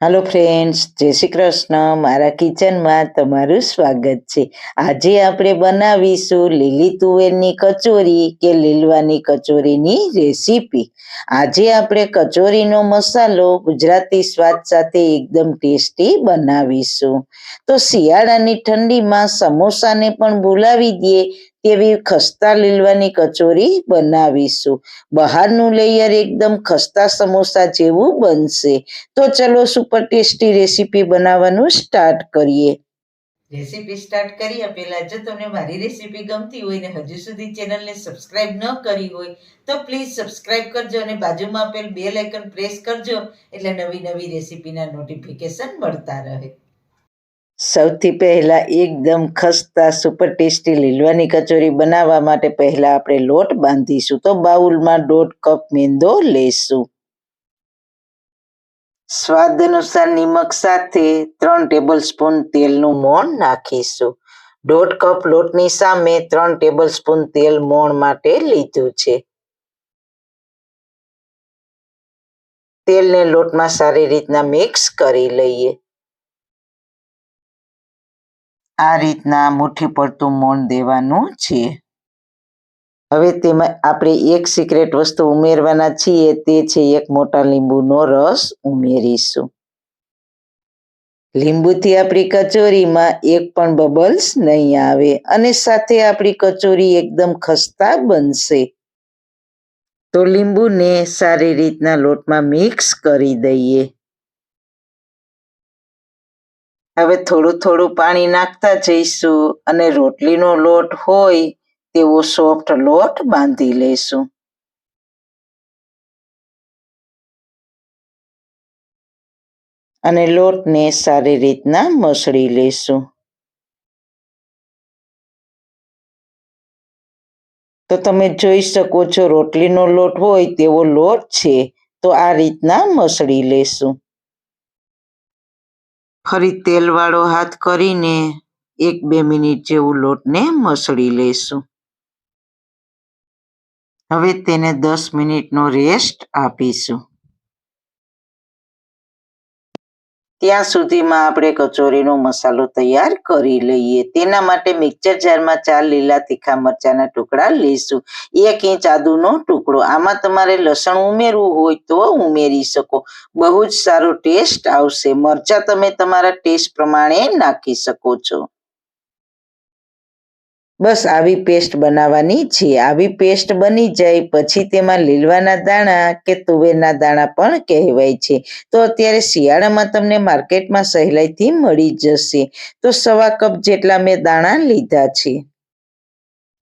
Hello friends, जय श्री कृष्ण। मारा kitchen में तमारू स्वागत है। आज આપણે બનાવીશું લીલી તુવેરની કચોરી કે લીલવાની કચોરીની રેસીપી। આજે આપણે કચોરીનો મસાલો ગુજરાતી સ્વાદ સાથે એકદમ ટેસ્ટી બનાવીશું। તો શિયાળાની ઠંડીમાં સમોસાને પણ ભૂલાવી દે તેવી ખસ્તા લીલવાની કચોરી બનાવીશું। બહારનું લેયર એકદમ ખસ્તા સમોસા જેવું બનશે। તો ચલો સુપર ટેસ્ટી રેસીપી બનાવવાનું સ્ટાર્ટ કરીએ। રેસીપી સ્ટાર્ટ કર્યા પહેલા જો તમને મારી રેસીપી ગમતી હોય ને હજુ સુધી ચેનલને સબસ્ક્રાઇબ ન કરી હોય તો પ્લીઝ સબસ્ક્રાઇબ કરજો અને બાજુમાં આપેલ બેલ આઇકન પ્રેસ કરજો એટલે નવી નવી રેસીપીના નોટિફિકેશન મળતા રહે। સૌથી પહેલા એકદમ ખસ્તા સુપર ટેસ્ટી લીલવાની કચોરી બનાવવા માટે પહેલા આપણે લોટ બાંધીશું। તો બાઉલમાં 1.5 કપ મેંદો લેશું। સ્વાદ અનુસાર નિમક સાથે 3 ટેબલસ્પૂન તેલનું મોણ નાખીશું। 1.5 કપ લોટની સામે 3 ટેબલસ્પૂન તેલ મોણ માટે લીધું છે। તેલને લોટમાં સારી રીતના મિક્સ કરી લઈએ। આ રીતના મુઠ્ઠી પડતું મોણ દેવાનું છે। હવે તેમાં આપણે એક સિક્રેટ વસ્તુ ઉમેરવાના છીએ, તે છે 1 મોટા લીંબુનો રસ ઉમેરીશું। લીંબુથી આપણી કચોરીમાં એક પણ બબલ્સ નહીં આવે અને સાથે આપણી કચોરી એકદમ ખસ્તા બનશે। તો લીંબુને સારી રીતના લોટમાં મિક્સ કરી દઈએ। હવે થોડું થોડું પાણી નાખતા જઈશું અને રોટલીનો લોટ હોય તેવો સોફ્ટ લોટ બાંધી લેશું। અને લોટને સારી રીતના મસળી લેશું। તો તમે જોઈ શકો છો રોટલીનો લોટ હોય તેવો લોટ છે। તો આ રીતના મસળી લેશું। ફરી તેલવાળો હાથ કરીને 1-2 મિનિટ જેવું લોટને મસળી લેશું। હવે તેને 10 મિનિટનો રેસ્ટ આપીશું। ત્યાં સુધીમાં આપણે કચોરીનો મસાલો તૈયાર કરી લઈએ। તેના માટે મિક્સર જારમાં 4 લીલા તીખા મરચાંના ટુકડા લઈશું। 1 ઇંચ આદુનો ટુકડો, આમાં તમારે લસણ ઉમેરવું હોય તો ઉમેરી શકો, બહુ જ સારો ટેસ્ટ આવશે। મરચાં તમે તમારા ટેસ્ટ પ્રમાણે નાખી શકો છો। બસ આવી પેસ્ટ બનાવવાની છે। આવી પેસ્ટ બની જાય પછી તેમાં લીલવાના દાણા કે તુવેરના દાણા પણ કહેવાય છે। તો અત્યારે શિયાળામાં તમને માર્કેટમાં સહેલાઈથી મળી જશે। તો 1/4 કપ જેટલા મેં દાણા લીધા છે।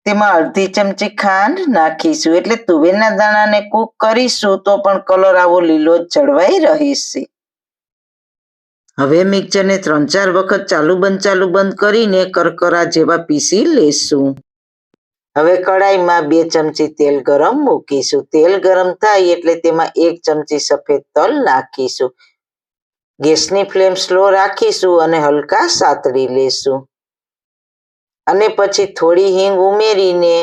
તેમાં અડધી ચમચી ખાંડ નાખીશું, એટલે તુવેરના દાણાને કૂક કરીશું તો પણ કલર આવો લીલો જળવાઈ રહેશે। હવે મિક્સરને 3-4 વખત ચાલુ બંધ કરીને કરકરા જેવા પીસી લેશું। હવે કડાઈમાં 2 ચમચી તેલ ગરમ મૂકીશું। તેલ ગરમ થાય એટલે તેમાં 1 ચમચી સફેદ તલ નાખીશું। ગેસની ફ્લેમ સ્લો રાખીશું અને હલકા સાતળી લેશું। અને પછી થોડી હિંગ ઉમેરીને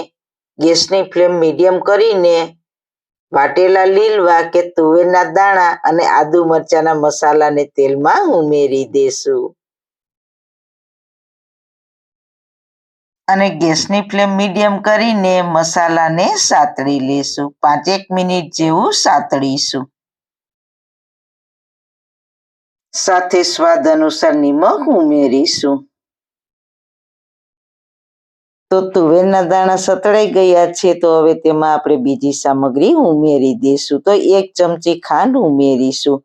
ગેસની ફ્લેમ મીડિયમ કરીને વાટેલા લીલવા કે તુવેરના દાણા અને આદુ મરચાંના મસાલાને તેલમાં ઉમેરી દેશું। અને ગેસની ફ્લેમ મીડિયમ કરીને મસાલાને સાતળી લેશું। 5-1 મિનિટ જેવું સાતળીશું। સાથે સ્વાદ અનુસાર નિમક ઉમેરીશું। તો તુવેરના દાણા સતળાઈ ગયા છે। તો હવે તેમાં આપણે બીજી સામગ્રી ઉમેરી દઈશું। તો 1 ચમચી ખાંડ ઉમેરીશું।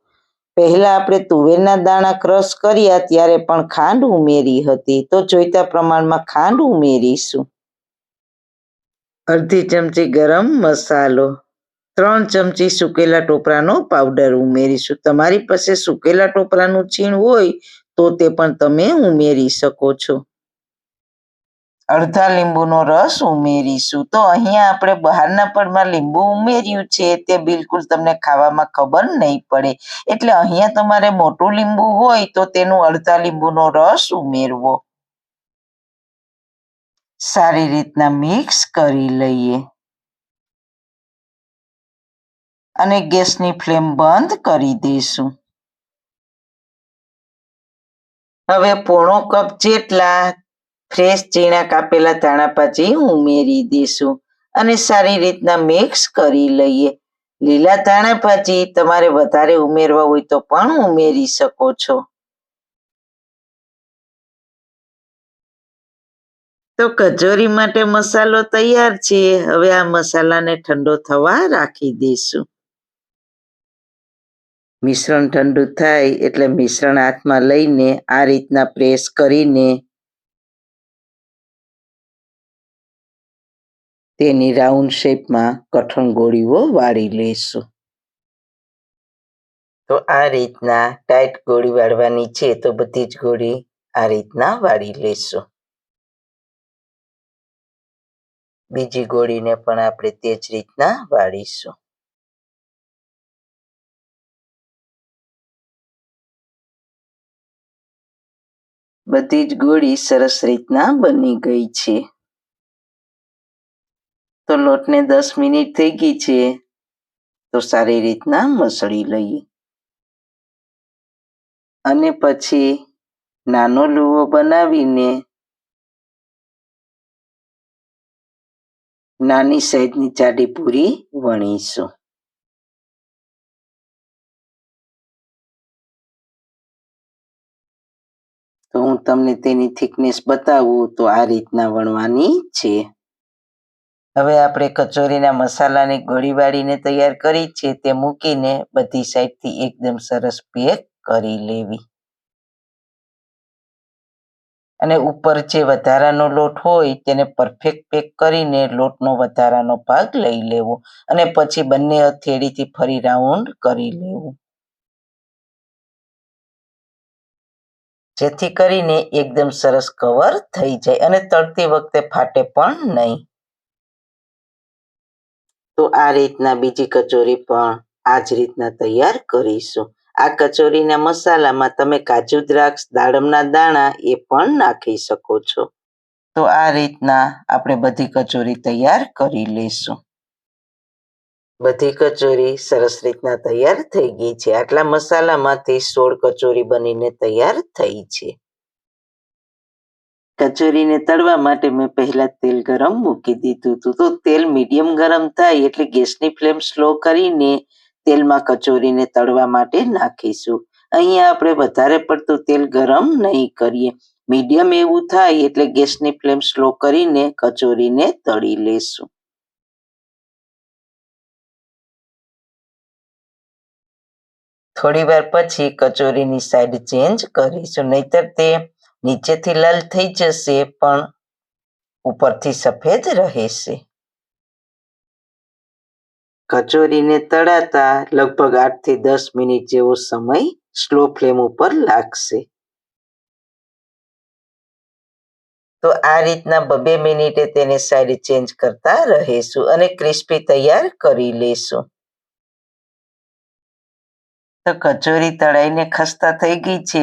પહેલા આપણે તુવેરના દાણા ક્રશ કર્યા ત્યારે પણ ખાંડ ઉમેરી હતી, તો જોઈતા પ્રમાણમાં ખાંડ ઉમેરીશું। અડધી ચમચી ગરમ મસાલો, 3 ચમચી સુકેલા ટોપરાનો પાવડર ઉમેરીશું। તમારી પાસે સુકેલા ટોપરાનું છીણ હોય તો તે પણ તમે ઉમેરી શકો છો। અડધા લીંબુનો રસ ઉમેરીશું। તો અહીંયા આપણે બહારના પડમાં લીંબુ ઉમેર્યું છે તે બિલકુલ તમને ખાવામાં ખબર નહીં પડે, એટલે અહીંયા તમારે મોટું લીંબુ હોય તો તેનું અડધા લીંબુનો રસ ઉમેરવો। સારી રીતના મિક્સ કરી લઈએ અને ગેસની ફ્લેમ બંધ કરી દઈશું। હવે પોણો કપ જેટલા ફ્રેશ ઝીણા કાપેલા ધાણા ભાજી ઉમેરી દઈશું અને સારી રીતના મિક્સ કરી લઈએ. લીલા ધાણા ભાજી તમારે વધારે ઉમેરવા હોય તો પણ ઉમેરી શકો છો. તો કચોરી માટે મસાલો તૈયાર છે. હવે આ મસાલાને ઠંડો થવા રાખી દઈશું. મિશ્રણ ઠંડુ થાય એટલે મિશ્રણ હાથમાં લઈને આ રીતના પ્રેસ કરીને તેની રાઉન્ડ શેપમાં કઠણ ગોળીઓ વાળી લઈશું. તો આ રીતના ટાઈટ ગોળી વાળવાની છે, તો બધી જ ગોળી આ રીતના વાળી લઈશું. બીજી ગોળીને પણ આપણે તે જ રીતના વાળીશું. બધી જ ગોળી સરસ રીતના બની ગઈ છે. તો લોટને 10 મિનિટ થઈ ગઈ છે, તો સારી રીતના મસળી લઈએ અને પછી નાનો લુવો બનાવીને નાની સાઈઝની જાડી પૂરી વણીશું. તો હું તમને તેની થિકનેસ બતાવું તો આ રીતના વણવાની છે. હવે આપણે કચોરીના મસાલાની ગોળી વાળીને તૈયાર કરી છે, તે મૂકીને બધી સાઈડથી એકદમ સરસ પેક કરી લેવી અને ઉપર જે વધારાનો લોટ હોય તેને પરફેક્ટ પેક કરીને લોટનો વધારાનો ભાગ લઈ લેવો અને પછી બંને હથેળીથી ફરી રાઉન્ડ કરી લેવું, જેથી કરીને એકદમ સરસ કવર થઈ જાય અને તળતી વખતે ફાટે પણ નહીં. તો આ રીતના બીજી કચોરી પણ આ જ રીતના તૈયાર કરીશું. આ કચોરીના મસાલામાં તમે કાજુ દ્રાક્ષ દાડમના દાણા એ પણ નાખી શકો છો. તો આ રીતના આપણે બધી કચોરી તૈયાર કરી લઈશું. બધી કચોરી સરસ રીતના તૈયાર થઈ ગઈ છે. આટલા મસાલામાંથી 16 કચોરી બનીને તૈયાર થઈ છે. કચોરીને તળવા માટે મેં પહેલા તેલ ગરમ મૂકી દીધું હતું. તો તેલ મીડિયમ ગરમ થાય એટલે ગેસની ફ્લેમ સ્લો કરીને તેલમાં કચોરીને તળવા માટે નાખીશું. અહીંયા આપણે વધારે પડતું તેલ ગરમ નહીં કરીએ, મીડિયમ એવું થાય એટલે ગેસની ફ્લેમ સ્લો કરીને કચોરીને તળી લેશું. થોડી વાર પછી કચોરીની સાઈડ ચેન્જ કરીશું, નહીતર તે નીચેથી લાલ થઈ જશે પણ ઉપરથી સફેદ રહેશે. કચોરીને તળાતા લગભગ 8 થી 10 મિનિટ જેવો સમય સ્લો ફ્લેમ ઉપર લાગશે. તો આ રીતના 2 મિનિટે તેને સાઈડ ચેન્જ કરતા રહીશું અને ક્રિસ્પી તૈયાર કરી લેશું. તો કચોરી તળાઈને ખસ્તા થઈ ગઈ છે,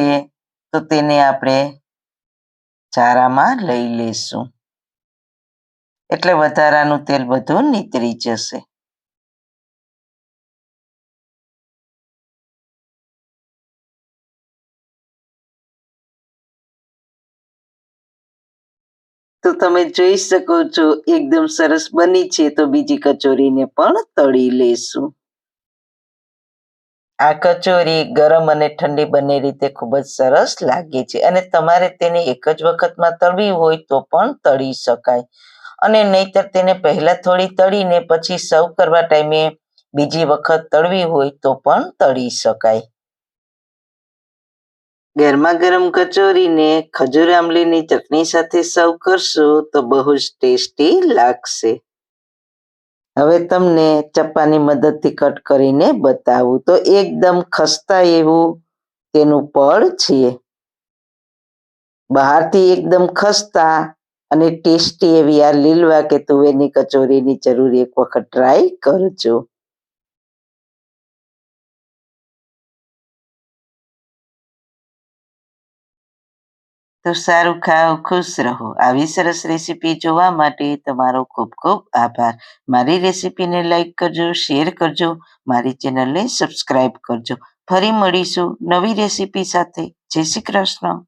તો તેને આપણે ચારામાં લઈ લેશું એટલે વધારાનું તેલ બધું નીતરી જશે. તો તમે જોઈ શકો છો એકદમ સરસ બની છે. તો બીજી કચોરીને પણ તળી લેશું. આ કચોરી ગરમ અને ઠંડી બંને રીતે ખૂબ જ સરસ લાગે છે અને તમારે તેને એક જ વખતમાં તળવી હોય તો પણ તળી શકાય અને નહીતર તેને પહેલા થોડી તળીને પછી સર્વ કરવા ટાઈમે બીજી વખત તળવી હોય તો પણ તળી શકાય. ગરમા ગરમ કચોરીને ખજૂર આંબલીની ચટણી સાથે સર્વ કરશો તો બહુ જ ટેસ્ટી લાગશે. હવે તમને ચપ્પાની મદદથી કટ કરીને બતાવું તો એકદમ ખસ્તા એવું તેનું પડ છે. બહારથી એકદમ ખસ્તા અને ટેસ્ટી એવી આ લીલવા કે તુવેરની કચોરીની જરૂર એક વખત ટ્રાય કરજો. તો સારું ખાઓ, ખુશ રહો. આવી સરસ રેસીપી જોવા માટે તમારો ખૂબ ખૂબ આભાર. મારી રેસીપીને લાઈક કરજો, શેર કરજો, મારી ચેનલને સબસ્ક્રાઈબ કરજો. ફરી મળીશું નવી રેસીપી સાથે. જય શ્રી કૃષ્ણ.